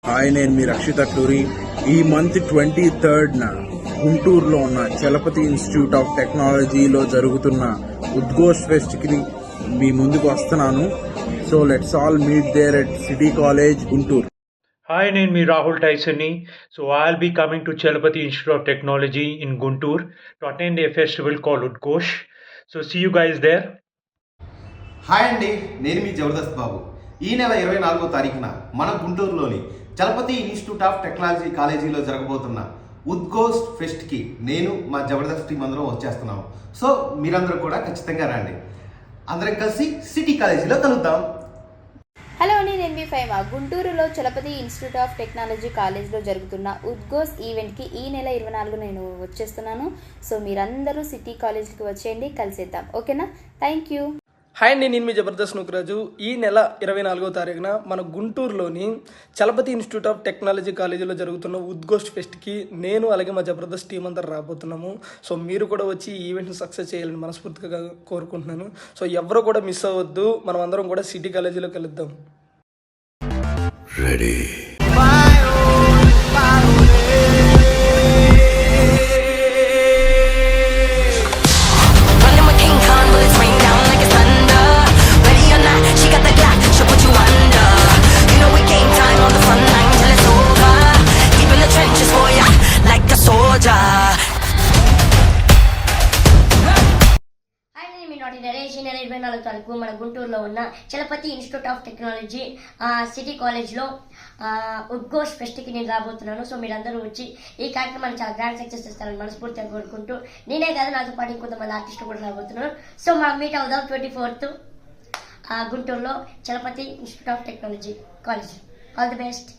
Hi, నేను మీ రక్షిత్ అట్లూరి. ఈ month 23rd గుంటూరులో ఉన్న చలపతి ఇన్స్టిట్యూట్ ఆఫ్ టెక్నాలజీలో జరుగుతున్న ఉద్ఘోష్ ఫెస్ట్కి మీ ముందుకు వస్తున్నాను. So let's all meet there at city college Guntur. Hi, నేను మీ రాహుల్ టైసన్ని. So I'll be coming to Chalapati Institute of Technology in Guntur to attend a festival called Udghosh. So see you guys there. Hi అండి, నేను మీ జబర్దస్త్ బాబు. ఈ నెల 24వ తారీఖున మన గుంటూరులోని చలపతి ఇన్స్టిట్యూట్ ఆఫ్ టెక్నాలజీ కాలేజీలో జరగబోతున్న ఉద్ఘోష్ ఫెస్ట్కి నేను మా జబర్దస్త్ టీం అందరం వచ్చేస్తున్నాము. సో మీరందరూ కూడా ఖచ్చితంగా రండి. అందరం కలిసి సిటీ కాలేజీలో కలుద్దాం. హలో అండి, నేను మీ ఫైమా. గుంటూరులో చలపతి ఇన్స్టిట్యూట్ ఆఫ్ టెక్నాలజీ కాలేజ్లో జరుగుతున్న ఉద్ఘోష్ ఈవెంట్కి ఈ నెల 24 నేను వచ్చేస్తున్నాను. సో మీరందరూ సిటీ కాలేజ్కి వచ్చేయండి, కలిసేద్దాం. ఓకేనా? Thank you. హాయ్ అండి, నేను మీ జబర్దస్త్ నుకరాజు. ఈ నెల 24వ తారీఖున మన గుంటూరులోని చలపతి ఇన్స్టిట్యూట్ ఆఫ్ టెక్నాలజీ కాలేజీలో జరుగుతున్న ఉద్ఘోష్ ఫెస్ట్కి నేను అలాగే మా జబర్దస్త్ టీం అంతా రాబోతున్నాము. సో మీరు కూడా వచ్చి ఈ ఈవెంట్ని సక్సెస్ చేయాలని మనస్ఫూర్తిగా కోరుకుంటున్నాను. సో ఎవరు కూడా మిస్ అవ్వద్దు. మనం అందరం కూడా సిటీ కాలేజీలో కలుద్దాం. రెడీ. నరేష్. నెల 24వ తారీఖు మన గుంటూరులో ఉన్న Chalapathi institute of technology city కాలేజ్లో ఉద్ఘోష్ ఫెస్ట్కి నేను రాబోతున్నాను. సో మీరందరూ వచ్చి ఈ కార్యక్రమాన్ని చాలా గ్రాండ్ సక్సెస్ చేస్తారని మనస్ఫూర్తిగా కోరుకుంటూ, నేనే కాదు నాతో పాటు ఇంకొంతమంది ఆర్టిస్టులు కూడా రాబోతున్నారు. సో మనం మీట్ అవుదాం 24th గుంటూరులో Chalapathi institute of technology college. All the best.